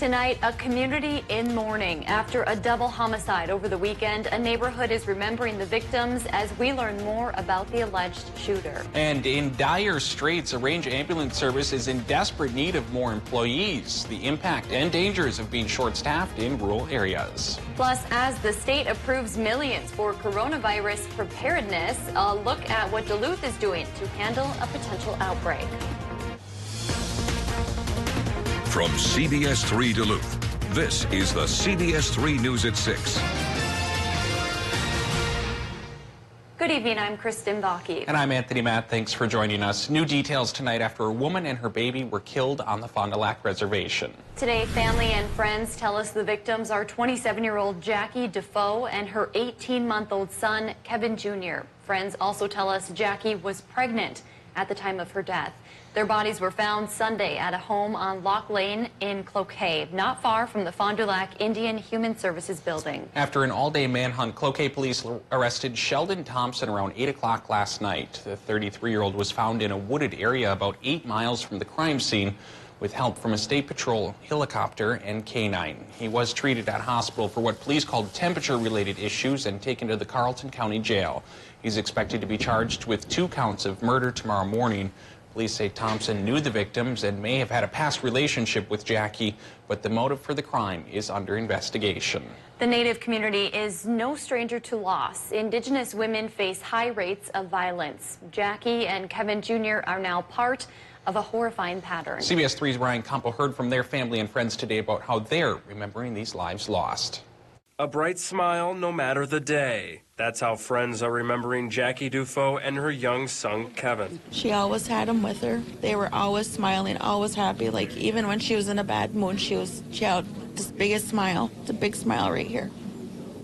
Tonight, a community in mourning. After a double homicide over the weekend, a neighborhood is remembering the victims as we learn more about the alleged shooter. And in dire straits, a range ambulance service is in desperate need of more employees. The impact and dangers of being short-staffed in rural areas. Plus, as the state approves millions for coronavirus preparedness, a look at what Duluth is doing to handle a potential outbreak. From CBS3 Duluth, this is the CBS3 News at 6. Good evening, I'm Kristen Baki. And I'm Anthony Matt. Thanks for joining us. New details tonight after a woman and her baby were killed on the Fond du Lac Reservation. Today, family and friends tell us the victims are 27-year-old Jackie Defoe and her 18-month-old son, Kevin Jr. Friends also tell us Jackie was pregnant at the time of her death. Their bodies were found Sunday at a home on Lock Lane in Cloquet, not far from the Fond du Lac Indian Human Services building. After an all-day manhunt, Cloquet police arrested Sheldon Thompson around 8 o'clock last night. The 33-year-old was found in a wooded area about 8 miles from the crime scene with help from a State Patrol helicopter and canine. He was treated at hospital for what police called temperature-related issues and taken to the Carleton County Jail. He's expected to be charged with 2 counts of murder tomorrow morning. Police say Thompson knew the victims and may have had a past relationship with Jackie, but the motive for the crime is under investigation. The Native community is no stranger to loss. Indigenous women face high rates of violence. Jackie and Kevin Jr. are now part of a horrifying pattern. CBS 3's Ryan Campo heard from their family and friends today about how they're remembering these lives lost. A bright smile no matter the day. That's how friends are remembering Jackie Defoe and her young son, Kevin. She always had him with her. They were always smiling, always happy. Like, even when she was in a bad mood, she had this biggest smile. It's a big smile right here.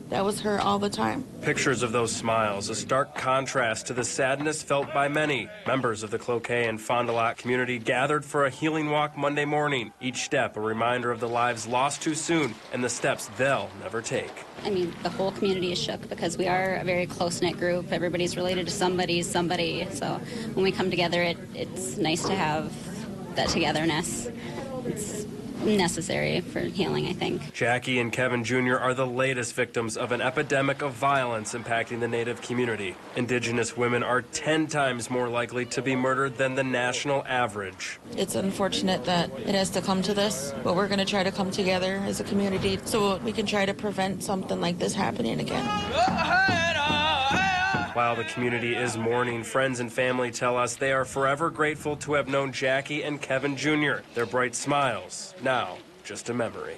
That was her all the time. Pictures of those smiles, a stark contrast to the sadness felt by many. Members of the Cloquet and Fond du Lac community gathered for a healing walk Monday morning. Each step a reminder of the lives lost too soon and the steps they'll never take. I mean, the whole community is shook because we are a very close-knit group. Everybody's related to somebody. So when we come together, it's nice to have that togetherness. It's necessary for healing, I think. Jackie and Kevin Jr. are the latest victims of an epidemic of violence impacting the Native community. Indigenous women are 10 times more likely to be murdered than the national average. It's unfortunate that it has to come to this, but we're going to try to come together as a community so we can try to prevent something like this happening again. While the community is mourning, friends and family tell us they are forever grateful to have known Jackie and Kevin Jr. Their bright smiles, now just a memory.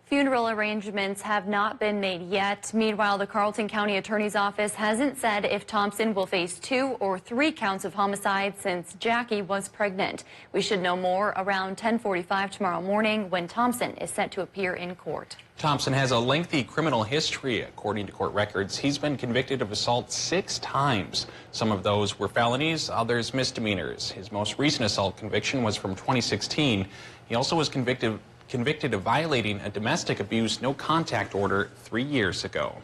Funeral arrangements have not been made yet. Meanwhile, the Carleton County Attorney's Office hasn't said if Thompson will face 2 or 3 counts of homicide since Jackie was pregnant. We should know more around 10:45 tomorrow morning when Thompson is set to appear in court. Thompson has a lengthy criminal history. According to court records, he's been convicted of assault 6 times. Some of those were felonies, others misdemeanors. His most recent assault conviction was from 2016. He also was convicted of violating a domestic abuse no contact order 3 years ago.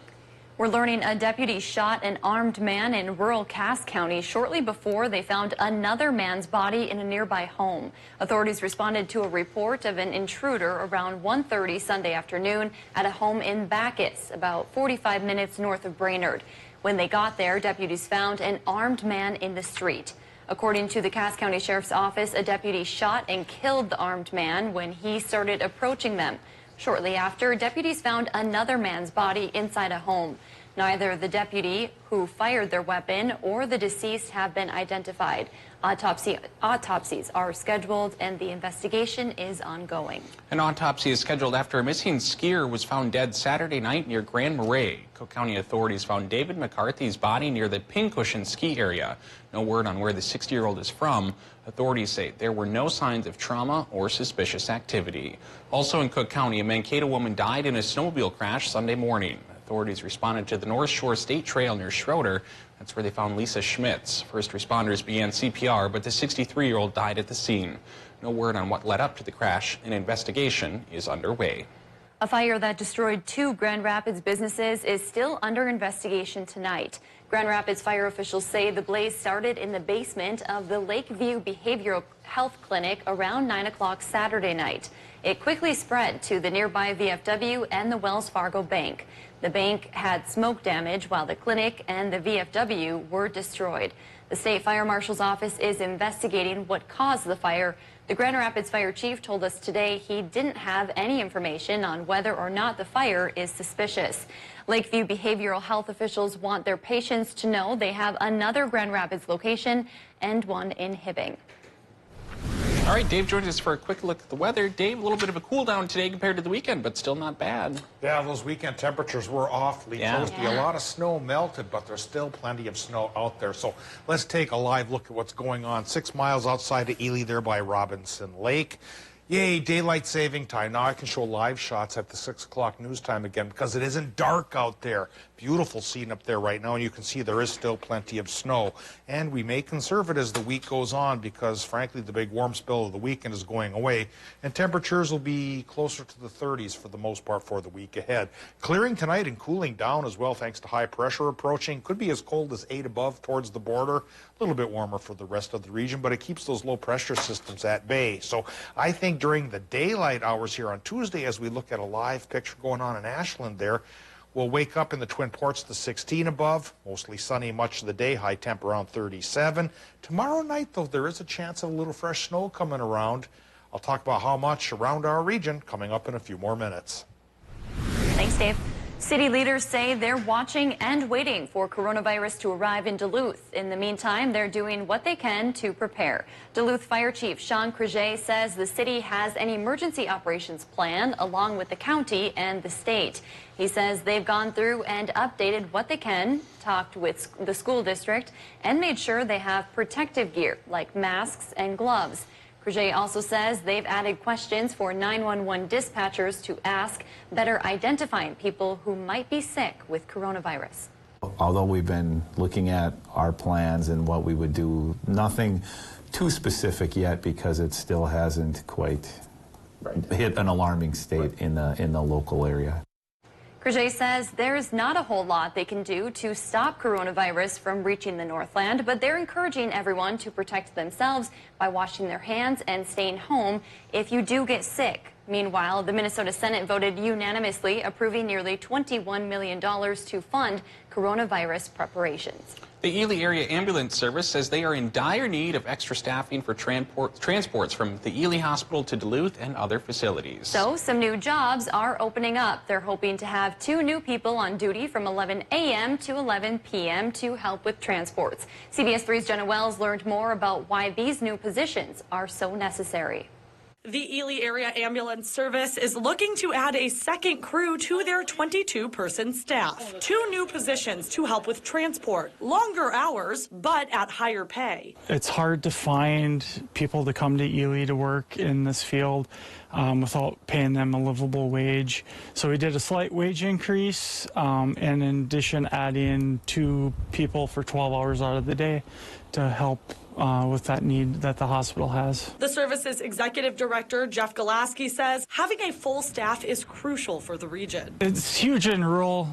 We're learning a deputy shot an armed man in rural Cass County shortly before they found another man's body in a nearby home. Authorities responded to a report of an intruder around 1:30 Sunday afternoon at a home in Bacchus, about 45 minutes north of Brainerd. When they got there, deputies found an armed man in the street. According to the Cass County Sheriff's Office, a deputy shot and killed the armed man when he started approaching them. Shortly after, deputies found another man's body inside a home. Neither the deputy who fired their weapon or the deceased have been identified. Autopsies are scheduled and the investigation is ongoing. An autopsy is scheduled after a missing skier was found dead Saturday night near Grand Marais. Cook County authorities found David McCarthy's body near the Pincushion ski area. No word on where the 60-year-old is from. Authorities say there were no signs of trauma or suspicious activity. Also in Cook County, a Mankato woman died in a snowmobile crash Sunday morning. Authorities responded to the North Shore State Trail near Schroeder. That's where they found Lisa Schmitz. First responders began CPR, but the 63-year-old died at the scene. No word on what led up to the crash. An investigation is underway. A fire that destroyed 2 Grand Rapids businesses is still under investigation tonight. Grand Rapids fire officials say the blaze started in the basement of the Lakeview Behavioral Health Clinic around 9 o'clock Saturday night. It quickly spread to the nearby VFW and the Wells Fargo Bank. The bank had smoke damage while the clinic and the VFW were destroyed. The state fire marshal's office is investigating what caused the fire. The Grand Rapids fire chief told us today he didn't have any information on whether or not the fire is suspicious. Lakeview behavioral health officials want their patients to know they have another Grand Rapids location and one in Hibbing. All right, Dave joins us for a quick look at the weather. Dave, a little bit of a cool down today compared to the weekend, but still not bad. Yeah, those weekend temperatures were awfully toasty. A lot of snow melted, but there's still plenty of snow out there. So let's take a live look at what's going on 6 miles outside of Ely there by Robinson Lake. Yay, daylight saving time. Now I can show live shots at the 6 o'clock news time again because it isn't dark out there. Beautiful scene up there right now, and you can see there is still plenty of snow. And we may conserve it as the week goes on because, frankly, the big warm spell of the weekend is going away, and temperatures will be closer to the 30s for the most part for the week ahead. Clearing tonight and cooling down as well thanks to high pressure approaching. Could be as cold as 8 above towards the border. A little bit warmer for the rest of the region, but it keeps those low pressure systems at bay. So I think during the daylight hours here on Tuesday, as we look at a live picture going on in Ashland there, we'll wake up in the Twin Ports to 16 above, mostly sunny much of the day, high temp around 37. Tomorrow night, though, there is a chance of a little fresh snow coming around. I'll talk about how much around our region coming up in a few more minutes. Thanks, Dave. City leaders say they're watching and waiting for coronavirus to arrive in Duluth. In the meantime, they're doing what they can to prepare. Duluth Fire Chief Sean Creuset says the city has an emergency operations plan along with the county and the state. He says they've gone through and updated what they can, talked with the school district, and made sure they have protective gear like masks and gloves. Creuset also says they've added questions for 911 dispatchers to ask, better identifying people who might be sick with coronavirus. Although we've been looking at our plans and what we would do, nothing too specific yet because it still hasn't quite hit an alarming state in the local area. Creuset says there's not a whole lot they can do to stop coronavirus from reaching the Northland, but they're encouraging everyone to protect themselves by washing their hands and staying home if you do get sick. Meanwhile, the Minnesota Senate voted unanimously approving nearly $21 million to fund coronavirus preparations. The Ely Area Ambulance Service says they are in dire need of extra staffing for transports from the Ely Hospital to Duluth and other facilities. So some new jobs are opening up. They're hoping to have 2 new people on duty from 11 a.m. to 11 p.m. to help with transports. CBS3's Jenna Wells learned more about why these new positions are so necessary. The Ely Area Ambulance Service is looking to add a second crew to their 22-person staff. 2 new positions to help with transport, longer hours, but at higher pay. It's hard to find people to come to Ely to work in this field without paying them a livable wage. So we did a slight wage increase and in addition adding 2 people for 12 hours out of the day to help with that need that the hospital has. The service's executive director, Jeff Golaski, says having a full staff is crucial for the region. It's huge in rural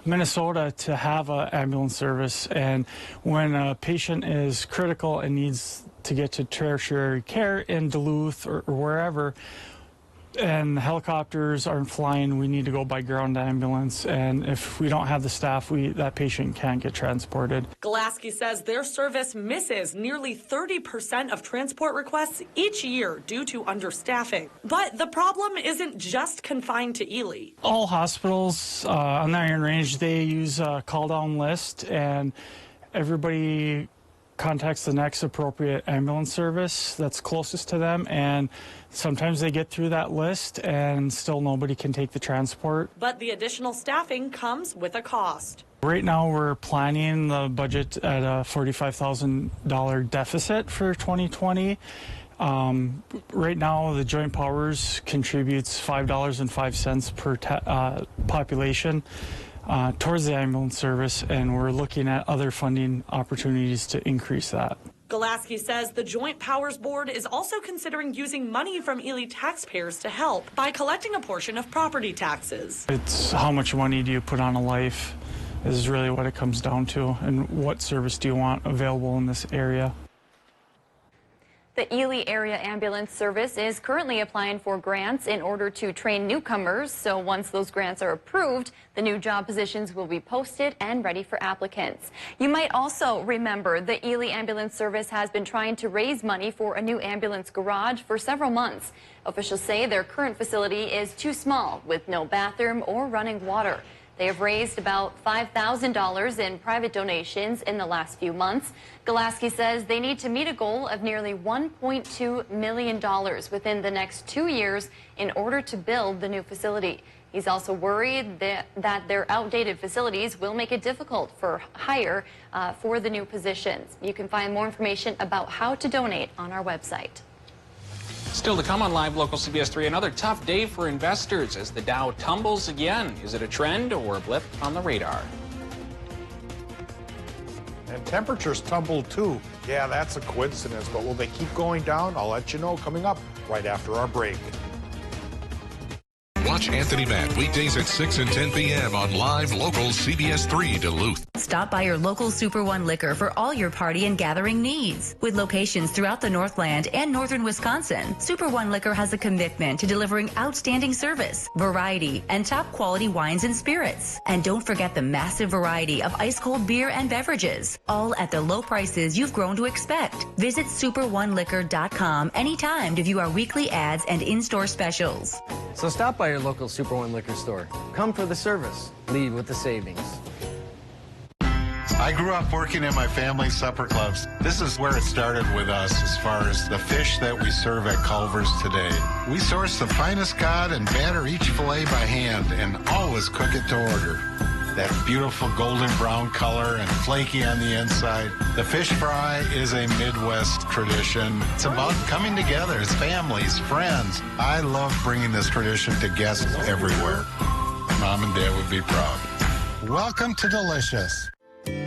Minnesota to have an ambulance service, and when a patient is critical and needs to get to tertiary care in Duluth or wherever, and the helicopters aren't flying, we need to go by ground ambulance, and if we don't have the staff, that patient can't get transported. Golaski says their service misses nearly 30% of transport requests each year due to understaffing. But the problem isn't just confined to Ely. All hospitals on the Iron Range, they use a call-down list, and everybody contacts the next appropriate ambulance service that's closest to them, and sometimes they get through that list and still nobody can take the transport. But the additional staffing comes with a cost. Right now we're planning the budget at a $45,000 deficit for 2020. Right now the Joint Powers contributes $5.05 per population towards the ambulance service, and we're looking at other funding opportunities to increase that. Golaski says the Joint Powers Board is also considering using money from Ely taxpayers to help by collecting a portion of property taxes. It's how much money do you put on a life is really what it comes down to, and what service do you want available in this area. The Ely Area Ambulance Service is currently applying for grants in order to train newcomers. So once those grants are approved, the new job positions will be posted and ready for applicants. You might also remember the Ely Ambulance Service has been trying to raise money for a new ambulance garage for several months. Officials say their current facility is too small with no bathroom or running water. They have raised about $5,000 in private donations in the last few months. Golaski says they need to meet a goal of nearly $1.2 million within the next 2 years in order to build the new facility. He's also worried that their outdated facilities will make it difficult for hire for the new positions. You can find more information about how to donate on our website. Still to come on Live Local CBS 3, another tough day for investors as the Dow tumbles again. Is it a trend or a blip on the radar? And temperatures tumbled too. Yeah, that's a coincidence, but will they keep going down? I'll let you know coming up right after our break. Watch Anthony Matt weekdays at 6 and 10 p.m. on Live Local CBS 3 Duluth. Stop by your local Super One Liquor for all your party and gathering needs. With locations throughout the Northland and northern Wisconsin, Super One Liquor has a commitment to delivering outstanding service, variety, and top quality wines and spirits. And don't forget the massive variety of ice-cold beer and beverages, all at the low prices you've grown to expect. Visit superoneliquor.com anytime to view our weekly ads and in-store specials. So stop by your local Super One liquor store. Come for the service. Leave with the savings. I grew up working in my family's supper clubs. This is where it started with us as far as the fish that we serve at Culver's today. We source the finest cod and batter each fillet by hand and always cook it to order. That beautiful golden brown color and flaky on the inside. The fish fry is a Midwest tradition. It's about coming together as families, friends. I love bringing this tradition to guests everywhere. Mom and Dad would be proud. Welcome to Delicious.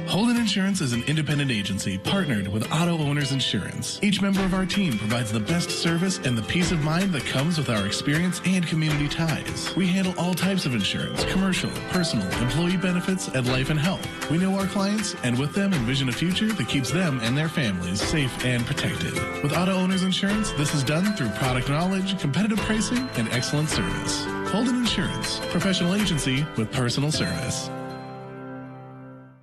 Holden Insurance is an independent agency partnered with Auto Owners Insurance. Each member of our team provides the best service and the peace of mind that comes with our experience and community ties. We handle all types of insurance, commercial, personal, employee benefits, and life and health. We know our clients and with them envision a future that keeps them and their families safe and protected. With Auto Owners Insurance, this is done through product knowledge, competitive pricing, and excellent service. Holden Insurance, professional agency with personal service.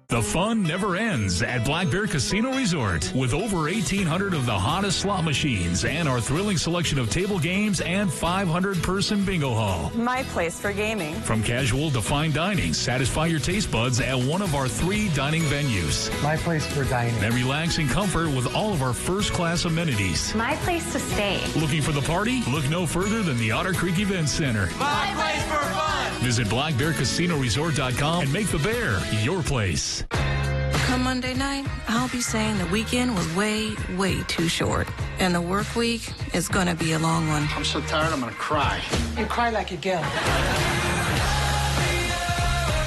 The fun never ends at Black Bear Casino Resort. With over 1,800 of the hottest slot machines and our thrilling selection of table games and 500-person bingo hall. My place for gaming. From casual to fine dining, satisfy your taste buds at one of our 3 dining venues. My place for dining. And relaxing comfort with all of our first-class amenities. My place to stay. Looking for the party? Look no further than the Otter Creek Event Center. My place for fun. Visit blackbearcasinoresort.com and make the Bear your place. Come Monday night, I'll be saying the weekend was way, way too short. And the work week is going to be a long one. I'm so tired, I'm going to cry. And cry like a girl.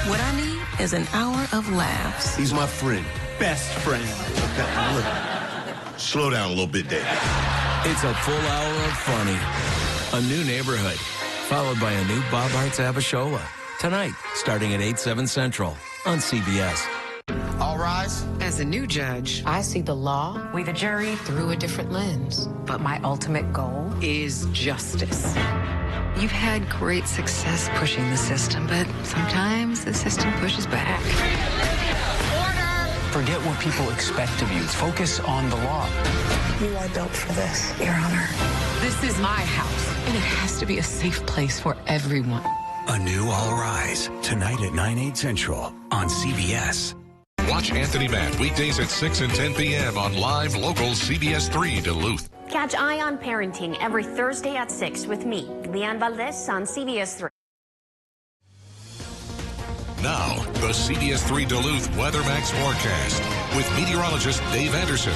What I need is an hour of laughs. He's my friend. Best friend. Okay, look. Slow down a little bit, Dave. It's a full hour of funny. A new neighborhood, followed by a new Bob Hearts Abishola. Tonight, starting at 8/7 Central on CBS. All rise. As a new judge, I see the law, we the jury, through a different lens. But my ultimate goal is justice. You've had great success pushing the system, but sometimes the system pushes back. Order! Forget what people expect of you. Focus on the law. You are built for this, Your Honor. This is my house, and it has to be a safe place for everyone. A new All Rise, tonight at 9/8 Central on CBS. Watch Anthony Matt weekdays at 6 and 10 p.m. on Live Local CBS 3 Duluth. Catch Eye on Parenting every Thursday at 6 with me, Leanne Valdez, on CBS 3. Now, the CBS 3 Duluth Weather Max forecast with meteorologist Dave Anderson.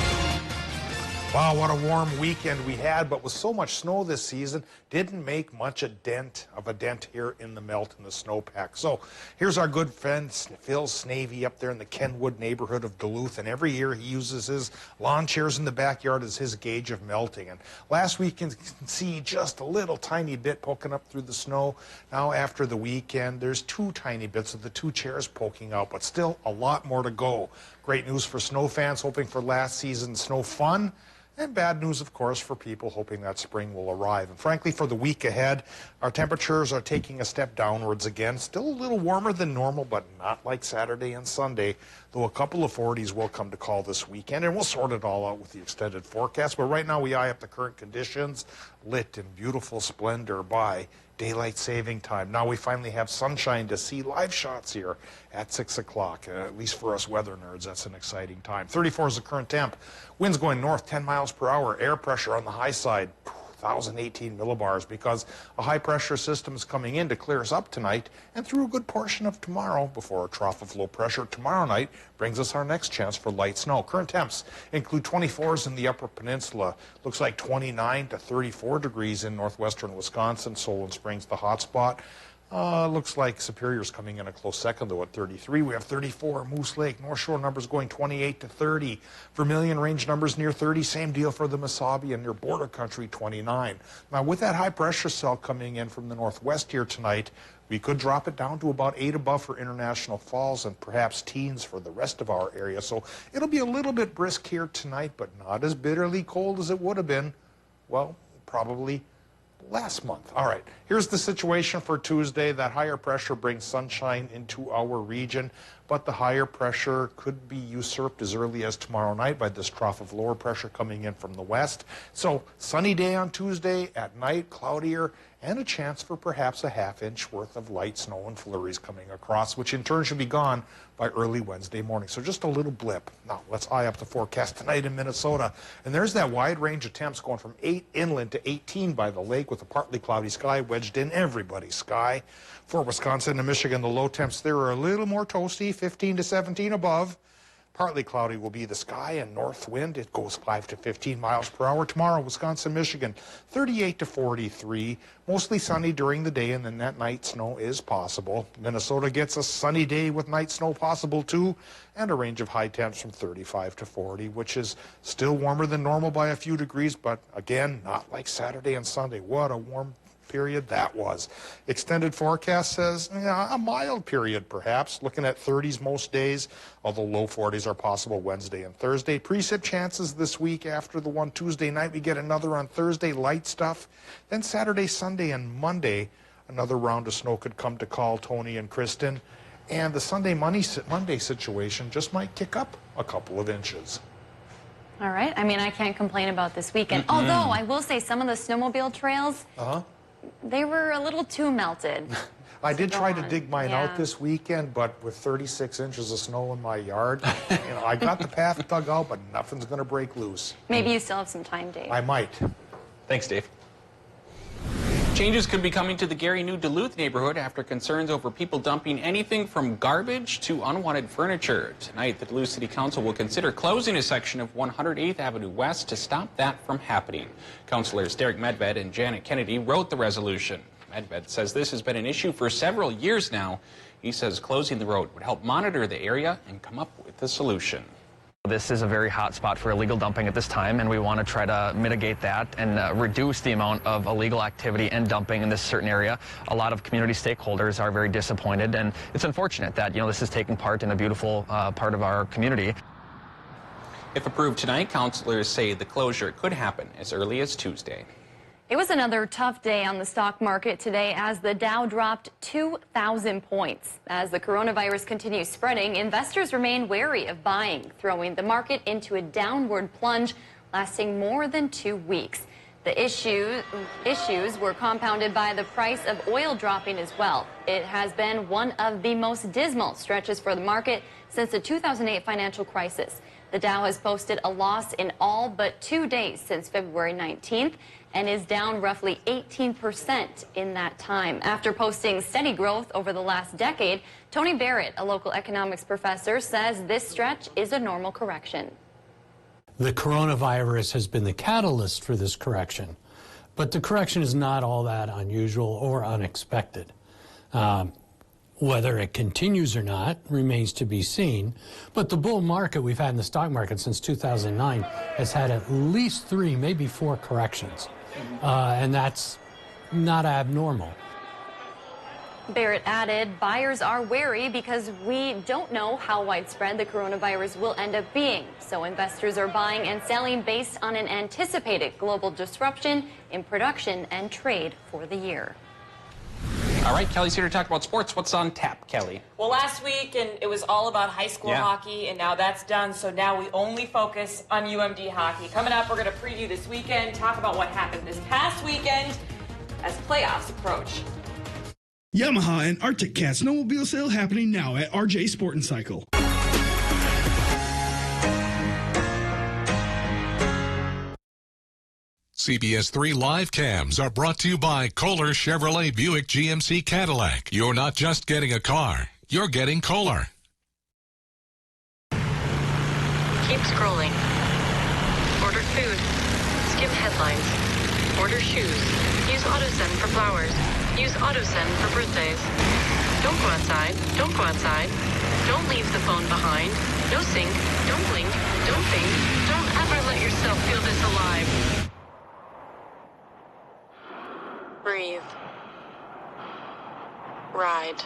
Wow, what a warm weekend we had, but with so much snow this season, didn't make much of a dent here in the melt and the snowpack. So here's our good friend Phil Snavy up there in the Kenwood neighborhood of Duluth, and every year he uses his lawn chairs in the backyard as his gauge of melting. And last week you can see just a little tiny bit poking up through the snow. Now after the weekend, there's two tiny bits of the two chairs poking out, but still a lot more to go. Great news for snow fans hoping for last season's snow fun. And bad news, of course, for people hoping that spring will arrive. And frankly, for the week ahead, our temperatures are taking a step downwards again. Still a little warmer than normal, but not like Saturday and Sunday, though a couple of 40s will come to call this weekend. And we'll sort it all out with the extended forecast. But right now, we eye up the current conditions, lit in beautiful splendor by daylight saving time. Now we finally have sunshine to see live shots here at 6 o'clock. At least for us weather nerds, that's an exciting time. 34 is the current temp. Winds going north 10 miles per hour. Air pressure on the high side, 1,018 millibars, because a high pressure system is coming in to clear us up tonight and through a good portion of tomorrow before a trough of low pressure tomorrow night brings us our next chance for light snow. Current temps include 24s in the upper peninsula. Looks like 29 to 34 degrees in northwestern Wisconsin. Solon Springs the hot spot. Looks like Superior's coming in a close second, though, at 33. We have 34 Moose Lake. North Shore numbers going 28 to 30. Vermilion Range numbers near 30. Same deal for the Mesabi and near border country, 29. Now, with that high pressure cell coming in from the northwest here tonight, we could drop it down to about 8 above for International Falls and perhaps teens for the rest of our area. So it'll be a little bit brisk here tonight, but not as bitterly cold as it would have been, well, probably last month. All right, here's the situation for Tuesday. That higher pressure brings sunshine into our region, but the higher pressure could be usurped as early as tomorrow night by this trough of lower pressure coming in from the west. So sunny day on Tuesday, at night cloudier, and a chance for perhaps a half-inch worth of light snow and flurries coming across, which in turn should be gone by early Wednesday morning. So just a little blip. Now, let's eye up the forecast tonight in Minnesota. And there's that wide range of temps going from 8 inland to 18 by the lake with a partly cloudy sky wedged in everybody's sky. For Wisconsin and Michigan, the low temps there are a little more toasty, 15 to 17 above. Partly cloudy will be the sky, and north wind, it goes 5 to 15 miles per hour. Tomorrow, Wisconsin, Michigan, 38 to 43. Mostly sunny during the day, and then that night snow is possible. Minnesota gets a sunny day with night snow possible, too, and a range of high temps from 35 to 40, which is still warmer than normal by a few degrees, but again, not like Saturday and Sunday. What a warm period that was. Extended forecast says a mild period perhaps, looking at 30s most days, although low 40s are possible Wednesday and Thursday. Precip chances this week after the one Tuesday night. We get another on Thursday, light stuff. Then Saturday, Sunday, and Monday, another round of snow could come to call Tony and Kristen. And the Sunday Monday situation just might kick up a couple of inches. All right. I mean, I can't complain about this weekend. Although I will say some of the snowmobile trails, they were a little too melted. I did try to dig mine out this weekend, but with 36 inches of snow in my yard, I got the path dug out, but nothing's going to break loose. Maybe you still have some time, Dave. I might. Thanks, Dave. Changes could be coming to the Gary New Duluth neighborhood after concerns over people dumping anything from garbage to unwanted furniture. Tonight, the Duluth City Council will consider closing a section of 108th Avenue West to stop that from happening. Councilors Derek Medved and Janet Kennedy wrote the resolution. Medved says this has been an issue for several years now. He says closing the road would help monitor the area and come up with a solution. This is a very hot spot for illegal dumping at this time, and we want to try to mitigate that and reduce the amount of illegal activity and dumping in this certain area. A lot of community stakeholders are very disappointed, and it's unfortunate that this is taking part in a beautiful part of our community. If approved tonight, councilors say the closure could happen as early as Tuesday. It was another tough day on the stock market today as the Dow dropped 2,000 points. As the coronavirus continues spreading, investors remain wary of buying, throwing the market into a downward plunge lasting more than 2 weeks. The issues were compounded by the price of oil dropping as well. It has been one of the most dismal stretches for the market since the 2008 financial crisis. The Dow has posted a loss in all but 2 days since February 19th and is down roughly 18% in that time. After posting steady growth over the last decade, Tony Barrett, a local economics professor, says this stretch is a normal correction. The coronavirus has been the catalyst for this correction, but the correction is not all that unusual or unexpected. Whether it continues or not remains to be seen, but the bull market we've had in the stock market since 2009 has had at least 3, maybe 4 corrections, and that's not abnormal. Barrett added, buyers are wary because we don't know how widespread the coronavirus will end up being. So investors are buying and selling based on an anticipated global disruption in production and trade for the year. All right, Kelly's here to talk about sports. What's on tap, Kelly? Well, last week it was all about high school hockey, and now that's done. So now we only focus on UMD hockey. Coming up, we're going to preview this weekend, talk about what happened this past weekend as playoffs approach. Yamaha and Arctic Cat snowmobile sale happening now at RJ Sport & Cycle. CBS3 live cams are brought to you by Kohler Chevrolet Buick GMC Cadillac. You're not just getting a car, you're getting Kohler. Keep scrolling. Order food. Skim headlines. Order shoes. Use AutoSend for flowers. Use AutoSend for birthdays. Don't go outside. Don't go outside. Don't leave the phone behind. No sync. Don't blink. Don't think. Don't ever let yourself feel this alive. Breathe. Ride.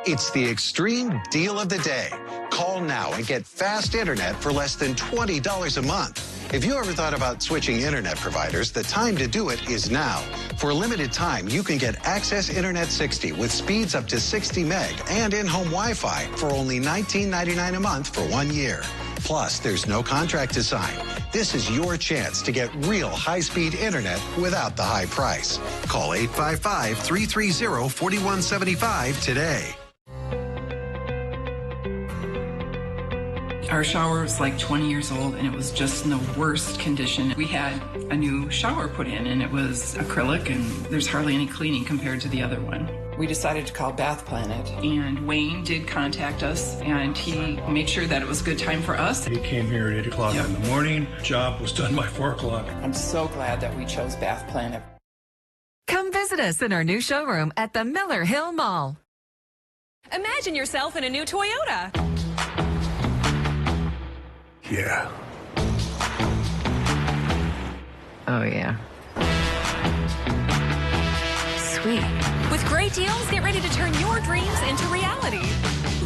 It's the extreme deal of the day. Call now and get fast internet for less than $20 a month. If you ever thought about switching internet providers, the time to do it is now. For a limited time, you can get Access Internet 60 with speeds up to 60 meg and in-home Wi-Fi for only $19.99 a month for 1 year. Plus, there's no contract to sign. This is your chance to get real high-speed internet without the high price. Call 855-330-4175 today. Our shower was like 20 years old and it was just in the worst condition. We had a new shower put in and it was acrylic and there's hardly any cleaning compared to the other one. We decided to call Bath Planet and Wayne did contact us and he made sure that it was a good time for us. He came here at 8 o'clock in the morning. Job was done by 4 o'clock. I'm so glad that we chose Bath Planet. Come visit us in our new showroom at the Miller Hill Mall. Imagine yourself in a new Toyota. Yeah. Oh, yeah. Sweet. With great deals, get ready to turn your dreams into reality.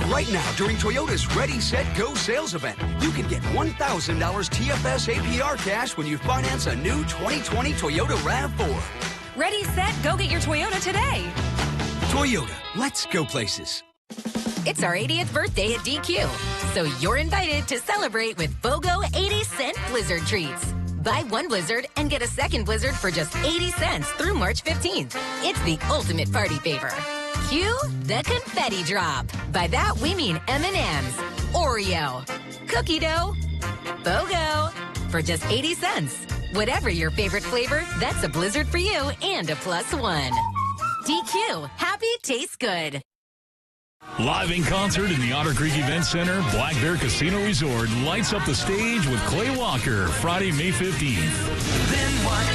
Right now, during Toyota's Ready, Set, Go sales event, you can get $1,000 TFS APR cash when you finance a new 2020 Toyota RAV4. Ready, set, go get your Toyota today. Toyota, let's go places. It's our 80th birthday at DQ, so you're invited to celebrate with BOGO 80-cent Blizzard treats. Buy one Blizzard and get a second Blizzard for just 80 cents through March 15th. It's the ultimate party favor. Cue the confetti drop. By that, we mean M&M's, Oreo, cookie dough, BOGO for just 80 cents. Whatever your favorite flavor, that's a Blizzard for you and a +1. DQ, happy tastes good. Live in concert in the Otter Creek Event Center, Black Bear Casino Resort lights up the stage with Clay Walker, Friday, May 15th. Then what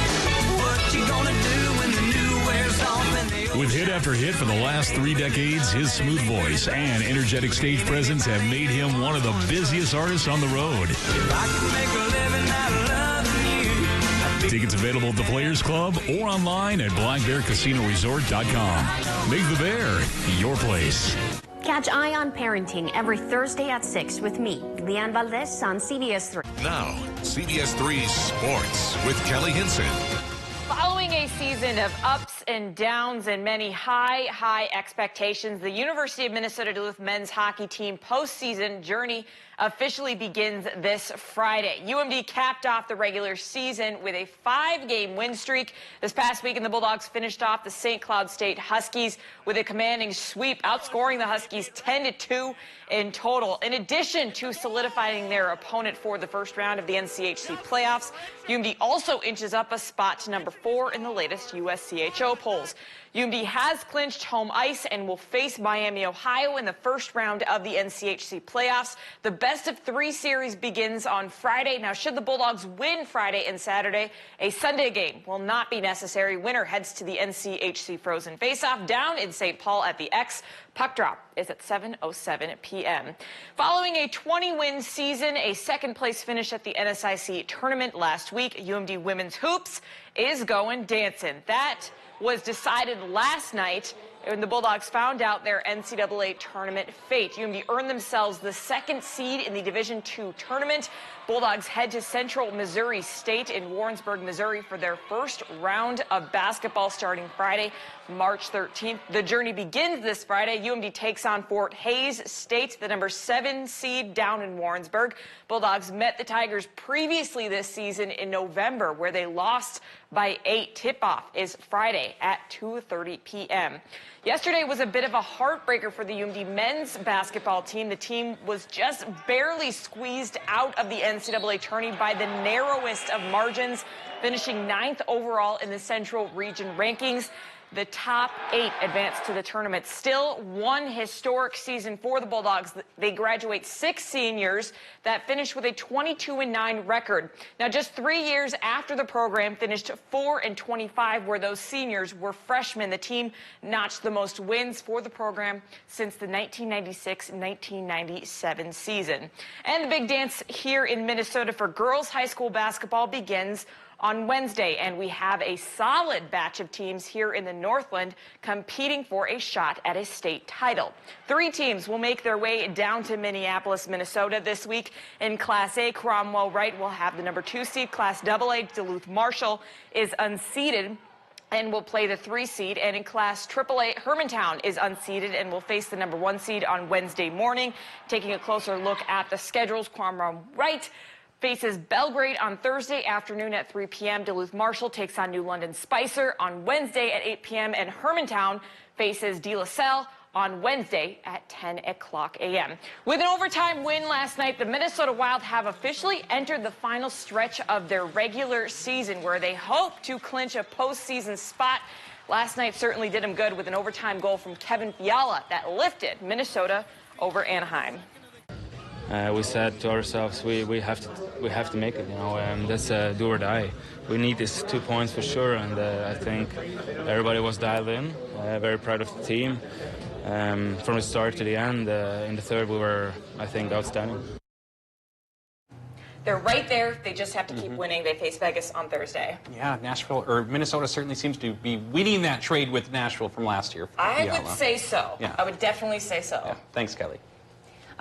you gonna do when the new wears off and they... With hit after hit for the last 3 decades, his smooth voice and energetic stage presence have made him one of the busiest artists on the road. If I could make a living out of loving you... Tickets available at the Players Club or online at blackbearcasinoresort.com. Make the Bear your place. Catch Eye on Parenting every Thursday at 6 with me, Leanne Valdez, on CBS3. Now, CBS3 Sports with Kelly Hinson. Following a season of ups and downs and many high expectations, the University of Minnesota Duluth men's hockey team postseason journey officially begins this Friday. UMD capped off the regular season with a 5-game win streak. This past weekend, the Bulldogs finished off the St. Cloud State Huskies with a commanding sweep, outscoring the Huskies 10-2 in total. In addition to solidifying their opponent for the first round of the NCHC playoffs, UMD also inches up a spot to number 4 in the latest USCHO polls. UMD has clinched home ice and will face Miami, Ohio in the first round of the NCHC playoffs. The best-of-3 series begins on Friday. Now, should the Bulldogs win Friday and Saturday, a Sunday game will not be necessary. Winner heads to the NCHC Frozen Faceoff down in St. Paul at the X. Puck drop is at 7:07 p.m. Following a 20-win season, a second-place finish at the NSIC tournament last week, UMD women's hoops is going dancing. That was decided last night when the Bulldogs found out their NCAA tournament fate. UMD earned themselves the 2nd seed in the Division II tournament. Bulldogs head to Central Missouri State in Warrensburg, Missouri for their first round of basketball starting Friday, March 13th. The journey begins this Friday. UMD takes on Fort Hays State, the number 7 seed down in Warrensburg. Bulldogs met the Tigers previously this season in November, where they lost by 8. Tip-off is Friday at 2:30 p.m. Yesterday was a bit of a heartbreaker for the UMD men's basketball team. The team was just barely squeezed out of the NCAA tourney by the narrowest of margins, finishing 9th overall in the Central Region rankings. The top 8 advanced to the tournament. Still one historic season for the Bulldogs. They graduate 6 seniors that finished with a 22-9 record. Now, just 3 years after the program finished 4-25, where those seniors were freshmen. The team notched the most wins for the program since the 1996-1997 season. And the big dance here in Minnesota for girls high school basketball begins on Wednesday, and we have a solid batch of teams here in the Northland competing for a shot at a state title. 3 teams will make their way down to Minneapolis, Minnesota this week. In Class A, Cromwell Wright will have the number 2 seed. Class AA, Duluth Marshall is unseeded and will play the 3 seed. And in Class AAA, Hermantown is unseeded and will face the number 1 seed on Wednesday morning. Taking a closer look at the schedules, Cromwell Wright faces Belgrade on Thursday afternoon at 3 p.m. Duluth Marshall takes on New London Spicer on Wednesday at 8 p.m. And Hermantown faces De La Salle on Wednesday at 10 o'clock a.m. With an overtime win last night, the Minnesota Wild have officially entered the final stretch of their regular season, where they hope to clinch a postseason spot. Last night certainly did them good with an overtime goal from Kevin Fiala that lifted Minnesota over Anaheim. We said to ourselves, we have to make it. You know, that's do or die. We need these 2 points for sure, and I think everybody was dialed in. Very proud of the team. From the start to the end, in the third, we were, I think, outstanding. They're right there. They just have to keep winning. They face Vegas on Thursday. Yeah, Minnesota certainly seems to be winning that trade with Nashville from last year. I would say so. Yeah. I would definitely say so. Yeah. Thanks, Kelly.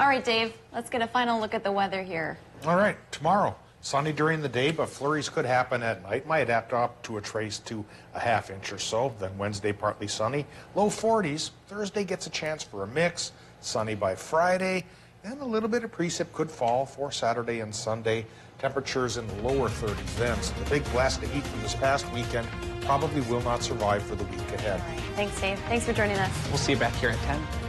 All right, Dave, let's get a final look at the weather here. All right, tomorrow, sunny during the day, but flurries could happen at night. Might add up to a trace to a ½ inch or so. Then Wednesday, partly sunny, low 40s. Thursday gets a chance for a mix, sunny by Friday, and a little bit of precip could fall for Saturday and Sunday. Temperatures in the lower 30s then. So the big blast of heat from this past weekend probably will not survive for the week ahead. Thanks, Dave. Thanks for joining us. We'll see you back here at 10.